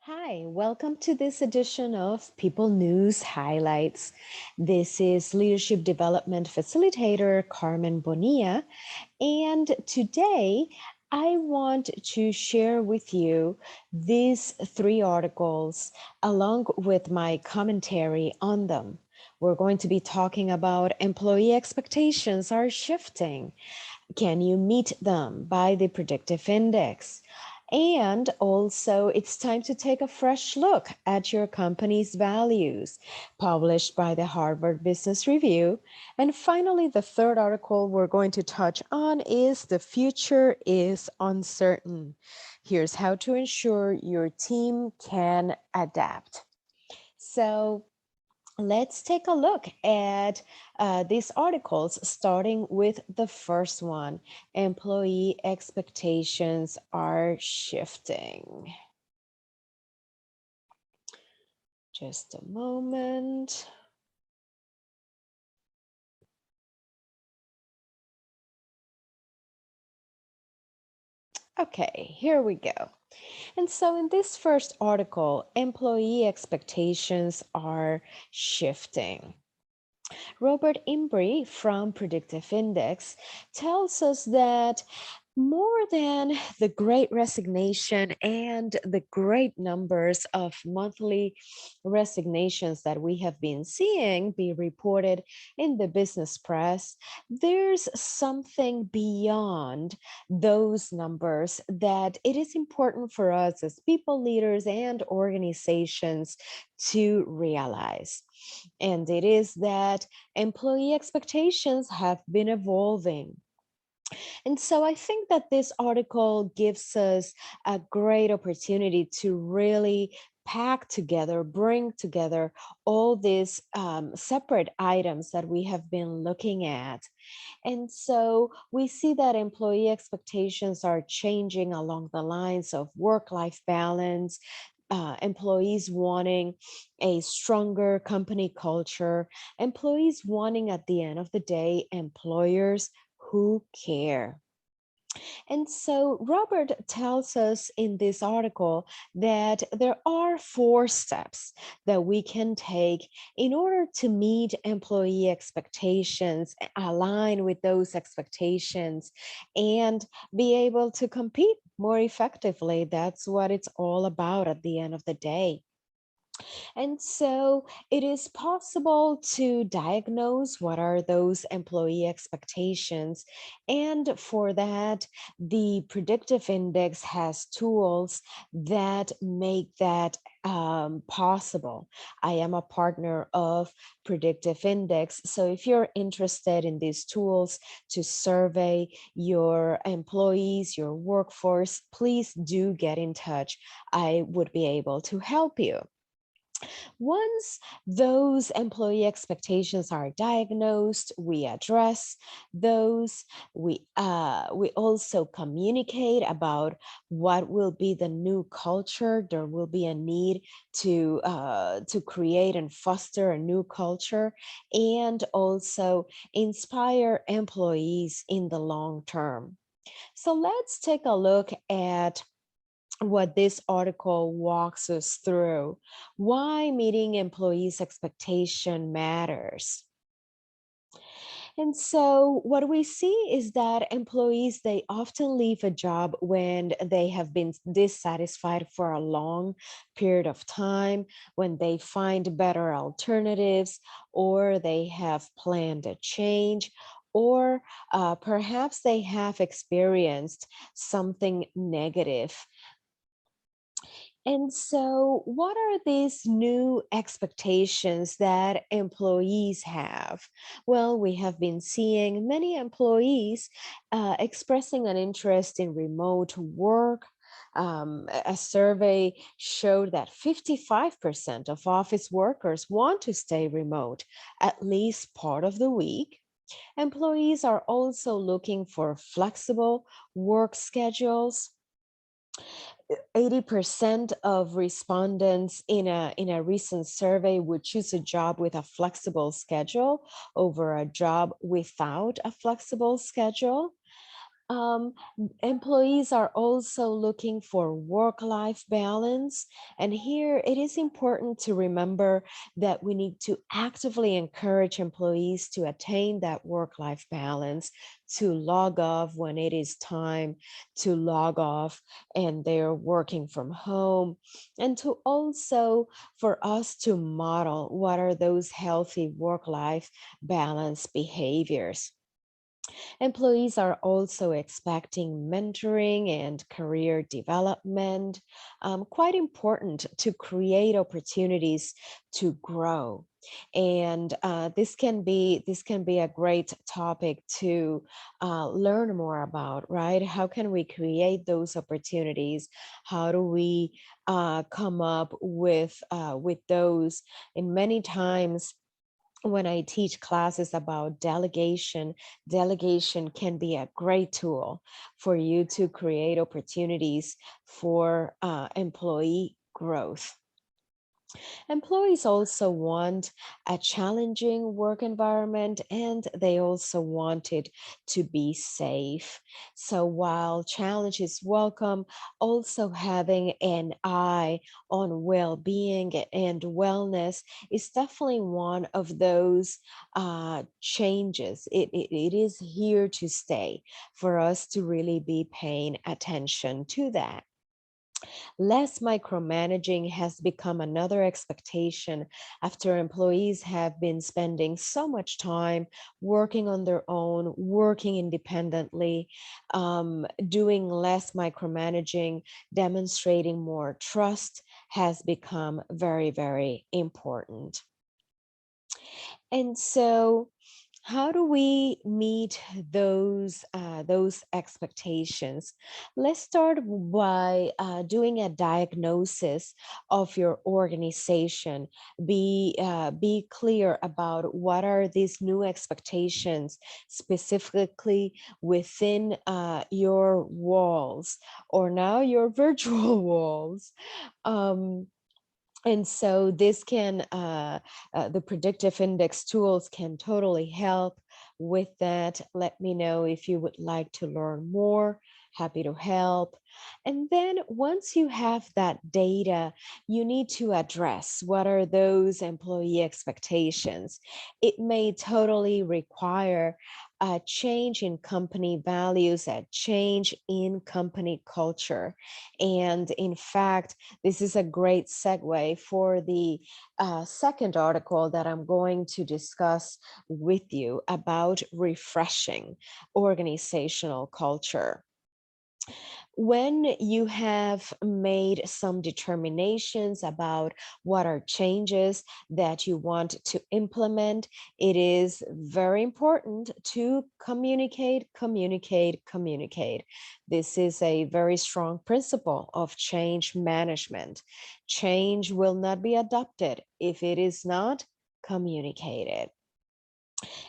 Hi, welcome to this edition of People News Highlights. This is Leadership Development Facilitator Carmen Bonilla, and today I want to share with you these three articles along with my commentary on them. We're going to be talking about employee expectations are shifting. Can you meet them by the predictive index? And also, it's time to take a fresh look at your company's values, published by the Harvard Business Review. And finally, the third article we're going to touch on is The Future is Uncertain. Here's how to ensure your team can adapt. So, let's take a look at these articles, starting with the first one. Employee expectations are shifting. Just a moment. Okay, here we go. And so in this first article, employee expectations are shifting. Robert Imbrie from Predictive Index tells us that more than the great resignation and the great numbers of monthly resignations that we have been seeing be reported in the business press, there's something beyond those numbers that it is important for us as people leaders and organizations to realize. And it is that employee expectations have been evolving. And so I think that this article gives us a great opportunity to really pack together, bring together all these separate items that we have been looking at. And so we see that employee expectations are changing along the lines of work-life balance, employees wanting a stronger company culture, employees wanting at the end of the day, employers who care. And so Robert tells us in this article that there are four steps that we can take in order to meet employee expectations, align with those expectations, and be able to compete more effectively. That's what it's all about at the end of the day. And so it is possible to diagnose what are those employee expectations. And for that, the predictive index has tools that make that possible. I am a partner of Predictive Index. So if you're interested in these tools to survey your employees, your workforce, please do get in touch. I would be able to help you. Once those employee expectations are diagnosed, we address those. We also communicate about what will be the new culture. There will be a need to create and foster a new culture, and also inspire employees in the long term. So let's take a look at what this article walks us through, why meeting employees' expectation matters. And so what we see is that employees, they often leave a job when they have been dissatisfied for a long period of time, when they find better alternatives, or they have planned a change, or perhaps they have experienced something negative. And so, what are these new expectations that employees have? Well, we have been seeing many employees expressing an interest in remote work. A survey showed that 55% of office workers want to stay remote at least part of the week. Employees are also looking for flexible work schedules. 80% of respondents in a recent survey would choose a job with a flexible schedule over a job without a flexible schedule. Um, Employees are also looking for work-life balance. And here it is important to remember that we need to actively encourage employees to attain that work-life balance, to log off when it is time to log off and they're working from home, and to also for us to model what are those healthy work-life balance behaviors. Employees are also expecting mentoring and career development, quite important to create opportunities to grow. And this can be a great topic to learn more about, right? How can we create those opportunities? How do we come up with those? And many times when I teach classes about delegation, delegation can be a great tool for you to create opportunities for employee growth. Employees also want a challenging work environment and they also want it to be safe. So while challenge is welcome, also having an eye on well-being and wellness is definitely one of those changes. It is here to stay for us to really be paying attention to that. Less micromanaging has become another expectation after employees have been spending so much time working on their own, working independently, doing less micromanaging, demonstrating more trust has become very, very important. And so, how do we meet those expectations? Let's start by doing a diagnosis of your organization. Be clear about what are these new expectations specifically within your walls or now your virtual walls. Um, and so this can, the predictive index tools can totally help with that. Let me know if you would like to learn more. Happy to help. And then once you have that data, you need to address what are those employee expectations. It may totally require a change in company values, a change in company culture. And in fact, this is a great segue for the second article that I'm going to discuss with you about refreshing organizational culture. When you have made some determinations about what are changes that you want to implement, it is very important to communicate, communicate, communicate. This is a very strong principle of change management. Change will not be adopted if it is not communicated.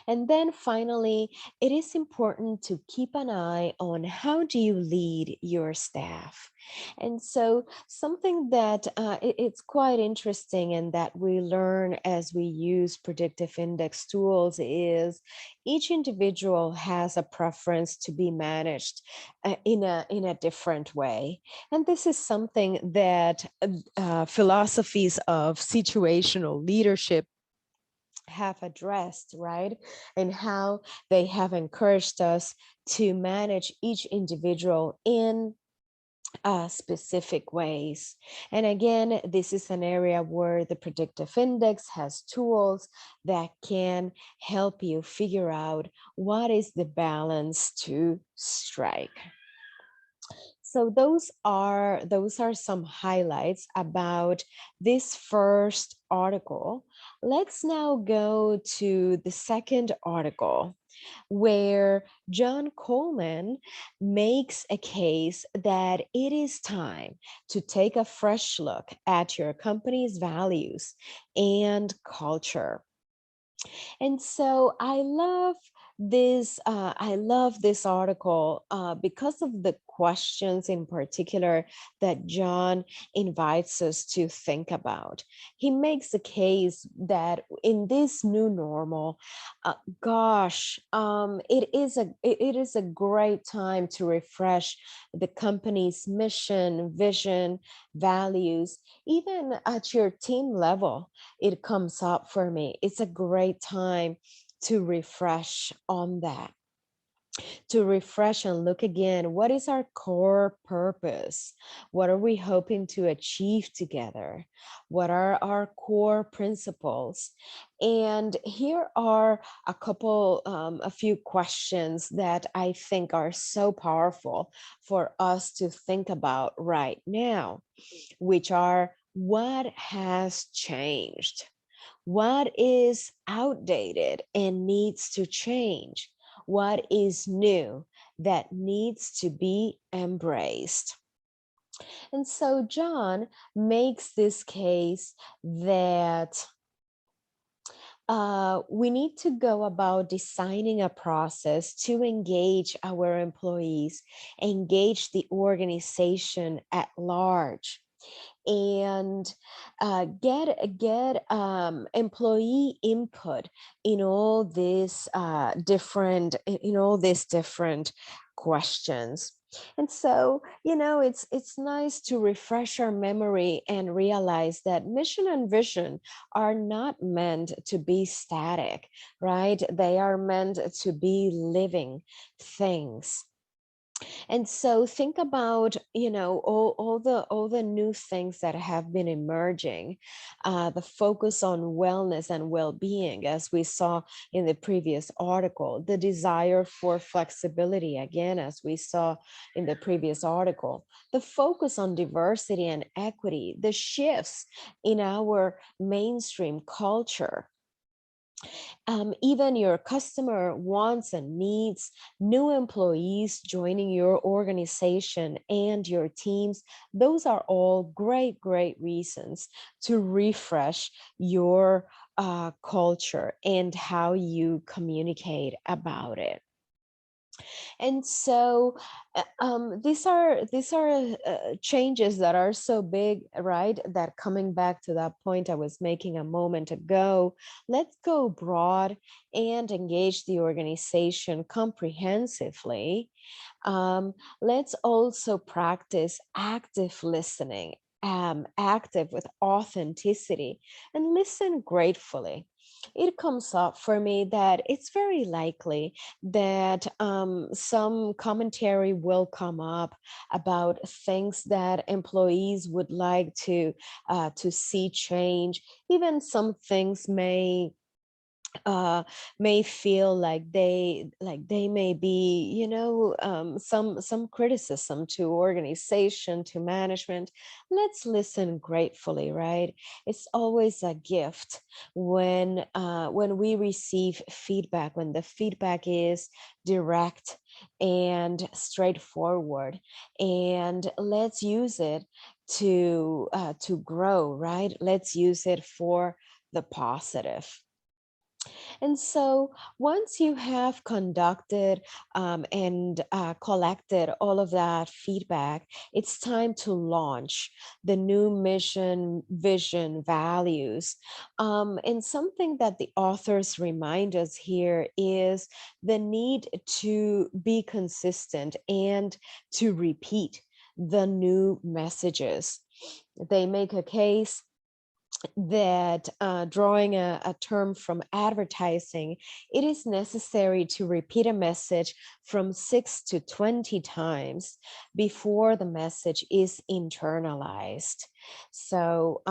And then finally, it is important to keep an eye on how do you lead your staff. And so something that it's quite interesting and that we learn as we use predictive index tools is each individual has a preference to be managed in a different way. And this is something that philosophies of situational leadership have addressed, right? And how they have encouraged us to manage each individual in specific ways. And again, this is an area where the predictive index has tools that can help you figure out what is the balance to strike. So those are some highlights about this first article. Let's now go to the second article where John Coleman makes a case that it is time to take a fresh look at your company's values and culture. And so I love I love this article because of the questions in particular that John invites us to think about. He makes the case that in this new normal, it is a great time to refresh the company's mission, vision, values, even at your team level. It comes up for me. It's a great time to refresh on that, to refresh and look again. What is our core purpose? What are we hoping to achieve together? What are our core principles? And here are a few questions that I think are so powerful for us to think about right now, which are: what has changed? What is outdated and needs to change? What is new that needs to be embraced? And so John makes this case that we need to go about designing a process to engage our employees, engage the organization at large, and get employee input in all these different questions. And so, it's nice to refresh our memory and realize that mission and vision are not meant to be static, right? They are meant to be living things. And so think about, all the new things that have been emerging, the focus on wellness and well-being, as we saw in the previous article, the desire for flexibility, again, as we saw in the previous article, the focus on diversity and equity, the shifts in our mainstream culture, even your customer wants and needs, new employees joining your organization and your teams. Those are all great, great reasons to refresh your culture and how you communicate about it. And so these are changes that are so big, right? That, coming back to that point I was making a moment ago, let's go broad and engage the organization comprehensively. Let's also practice active listening, active with authenticity, and listen gratefully. It comes up for me that it's very likely that some commentary will come up about things that employees would like to see change. Even some things may feel like they may be, some criticism to organization, to management. Let's listen gratefully, right? It's always a gift when we receive feedback, when the feedback is direct and straightforward, and let's use it to grow, right? Let's use it for the positive. And so once you have conducted and collected all of that feedback, it's time to launch the new mission, vision, values. And something that the authors remind us here is the need to be consistent and to repeat the new messages. They make a case that, drawing a term from advertising, it is necessary to repeat a message from 6 to 20 times before the message is internalized. So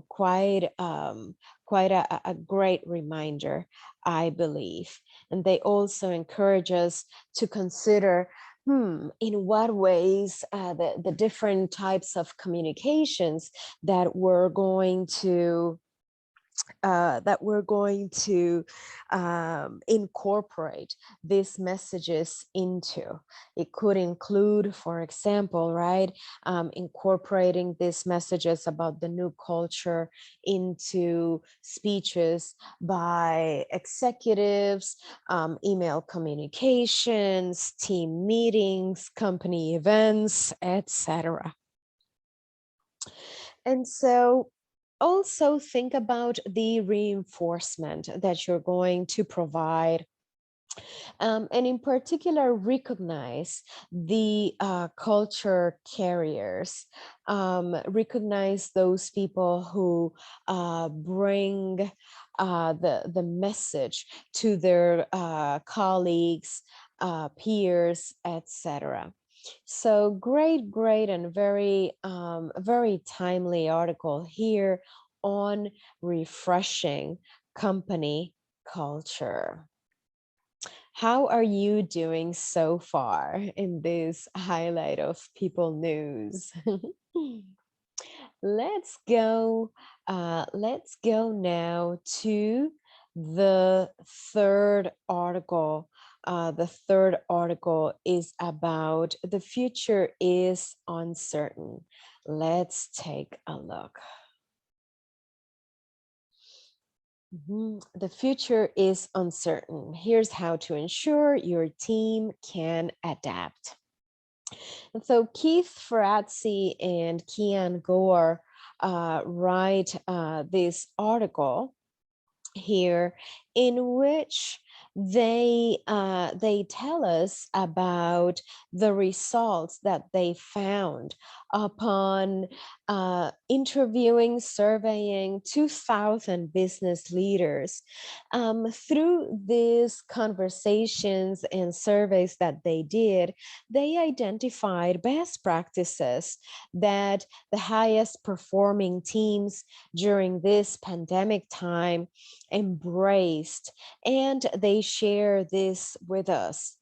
quite a great reminder, I believe. And they also encourage us to consider, in what ways the different types of communications that we're going that we're going to incorporate these messages into. It could include, for example, right, incorporating these messages about the new culture into speeches by executives, email communications, team meetings, company events, etc. And so also think about the reinforcement that you're going to provide. And in particular, recognize the culture carriers, recognize those people who bring the message to their colleagues, peers, etc. So great, and very timely article here on refreshing company culture. How are you doing so far in this highlight of People News? Let's go now to the third article. The third article is about the future is uncertain. Let's take a look. The future is uncertain. Here's how to ensure your team can adapt. And so Keith Ferrazzi and Kian Gore write this article here in which they tell us about the results that they found upon interviewing, surveying 2,000 business leaders. Through these conversations and surveys that they did, they identified best practices that the highest performing teams during this pandemic time embraced, and they share this with us.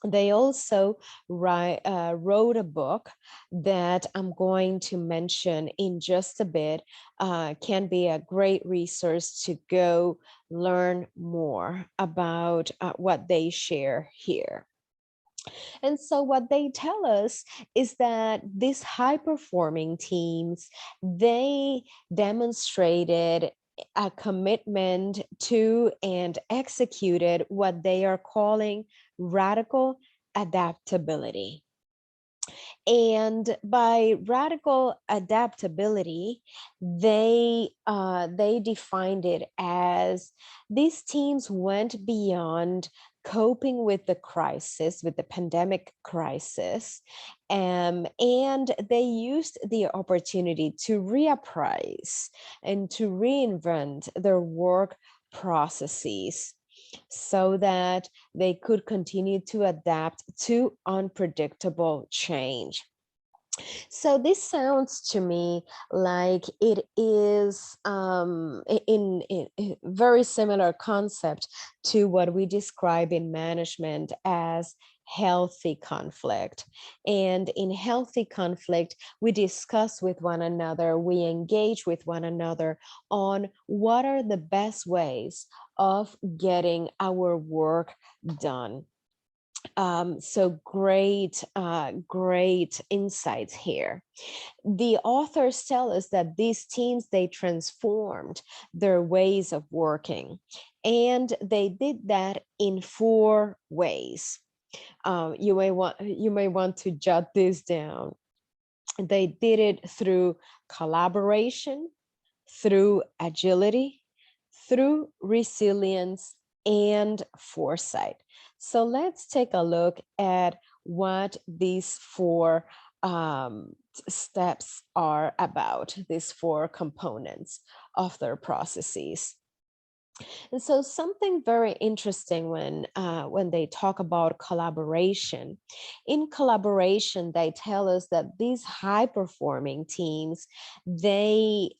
They also wrote a book that I'm going to mention in just a bit. Can be a great resource to go learn more about what they share here. And so what they tell us is that these high performing teams, they demonstrated a commitment to and executed what they are calling radical adaptability. And by radical adaptability, they defined it as these teams went beyond coping with the crisis, with the pandemic crisis, and they used the opportunity to reappraise and to reinvent their work processes so that they could continue to adapt to unpredictable change. So this sounds to me like it is in very similar concept to what we describe in management as healthy conflict. And in healthy conflict, we discuss with one another, we engage with one another on what are the best ways of getting our work done. So great insights here. The authors tell us that these teams, they transformed their ways of working, and they did that in 4 ways. You may want to jot this down. They did it through collaboration, through agility, through resilience, and foresight. So let's take a look at what these 4 steps are about, these 4 components of their processes. And so something very interesting when they talk about collaboration. In collaboration, they tell us that these high performing teams, they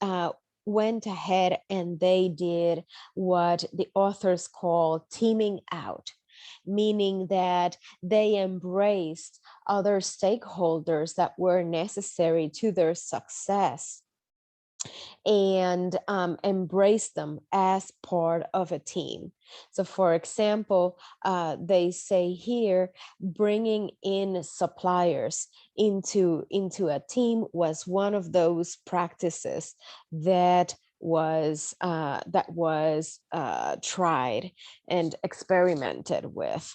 went ahead and they did what the authors call teaming out, meaning that they embraced other stakeholders that were necessary to their success. and embrace them as part of a team. So, for example, they say here, bringing in suppliers into a team was one of those practices that was tried and experimented with.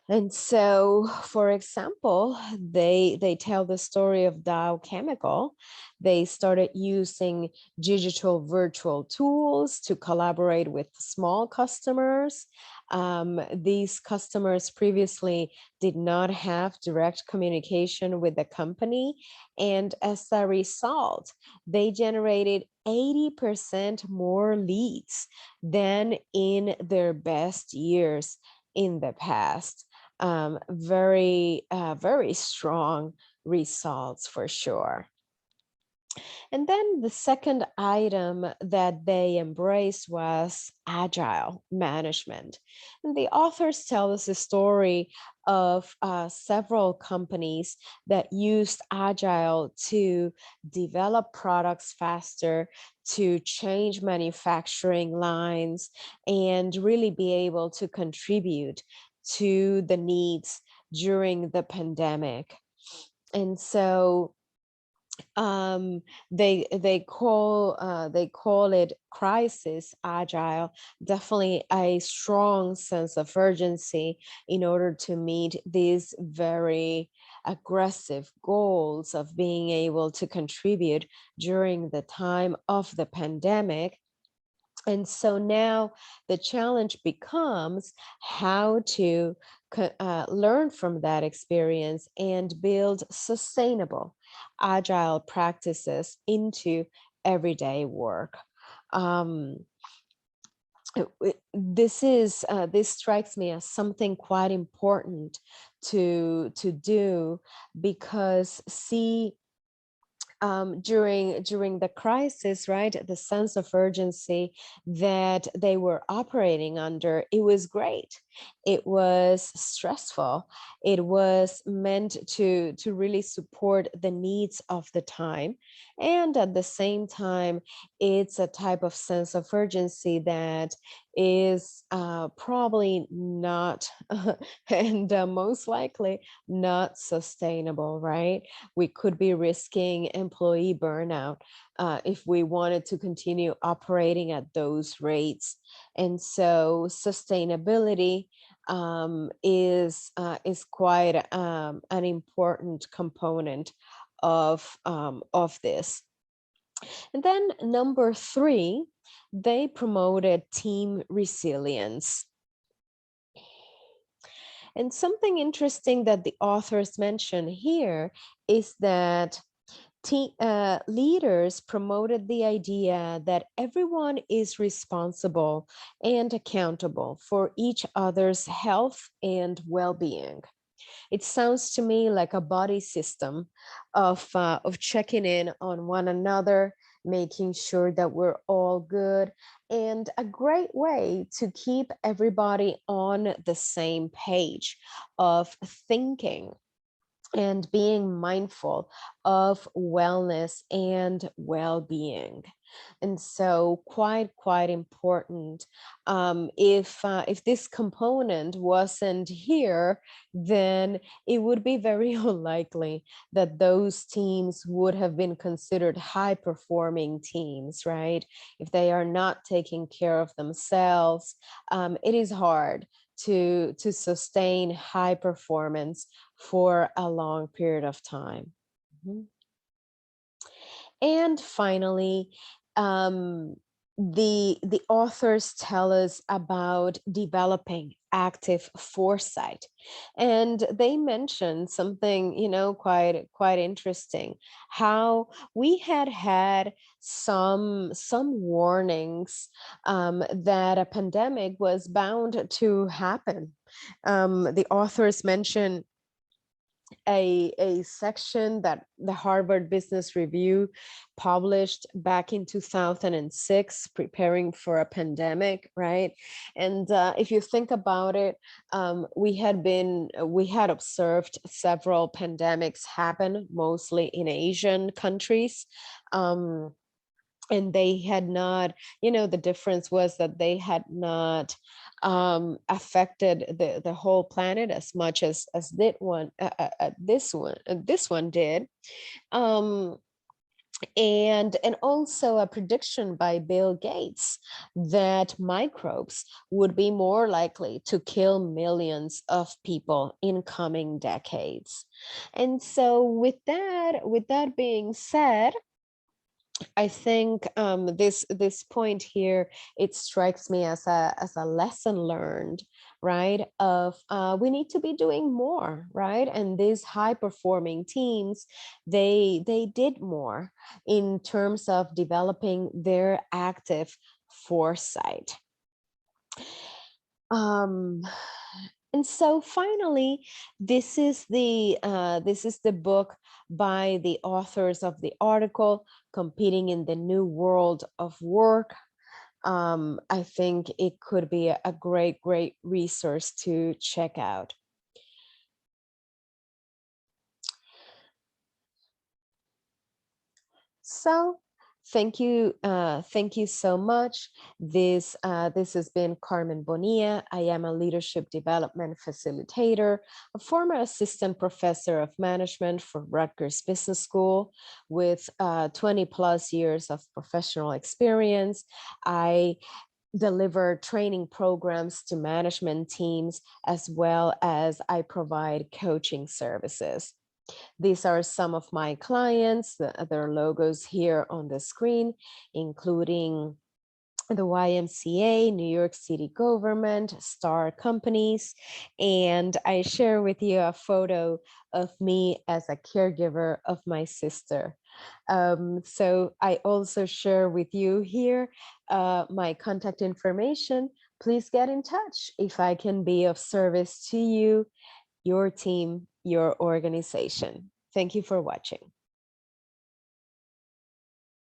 And so, for example, they tell the story of Dow Chemical. They started using digital virtual tools to collaborate with small customers. These customers previously did not have direct communication with the company, and as a result, they generated 80% more leads than in their best years in the past. Very strong results for sure. And then the second item that they embraced was agile management. And the authors tell us a story of several companies that used agile to develop products faster, to change manufacturing lines, and really be able to contribute to the needs during the pandemic. And so they call it crisis agile, definitely a strong sense of urgency in order to meet these very aggressive goals of being able to contribute during the time of the pandemic. And so now the challenge becomes how to learn from that experience and build sustainable, agile practices into everyday work. Um, this strikes me as something quite important to do, because see, during the crisis, right, the sense of urgency that they were operating under, it was great. It was stressful. It was meant to really support the needs of the time, and at the same time, it's a type of sense of urgency that is probably not and most likely not sustainable, right? We could be risking employee burnout if we wanted to continue operating at those rates. And so sustainability is quite an important component of this. And then number three, they promoted team resilience. And something interesting that the authors mention here is that leaders promoted the idea that everyone is responsible and accountable for each other's health and well-being. It sounds to me like a body system of checking in on one another, making sure that we're all good, and a great way to keep everybody on the same page of thinking and being mindful of wellness and well-being. And so quite important. If this component wasn't here, then it would be very unlikely that those teams would have been considered high performing teams, right? If they are not taking care of themselves, it is hard to sustain high performance for a long period of time. Mhm. And finally, um, the authors tell us about developing active foresight, and they mention something, quite interesting. How we had some warnings that a pandemic was bound to happen. The authors mention a section that the Harvard Business Review published back in 2006, preparing for a pandemic, right? And if you think about it, we had observed several pandemics happen, mostly in Asian countries. And they had not, the difference was that they had not affected the whole planet as much as this one did. um and also a prediction by Bill Gates that microbes would be more likely to kill millions of people in coming decades. And so with that being said, I think this point here, it strikes me as a lesson learned, right? Of we need to be doing more, right? And these high performing teams, they did more in terms of developing their active foresight. Um, and so finally, this is the book by the authors of the article, Competing in the New World of Work. I think it could be a great resource to check out. So thank you so much. This has been Carmen Bonilla. I am a leadership development facilitator, a former assistant professor of management for Rutgers Business School with 20 plus years of professional experience. I deliver training programs to management teams as well as I provide coaching services. These are some of my clients, their logos here on the screen, including the YMCA, New York City government, star companies, and I share with you a photo of me as a caregiver of my sister. So I also share with you here my contact information. Please get in touch if I can be of service to you, your team, your organization. Thank you for watching.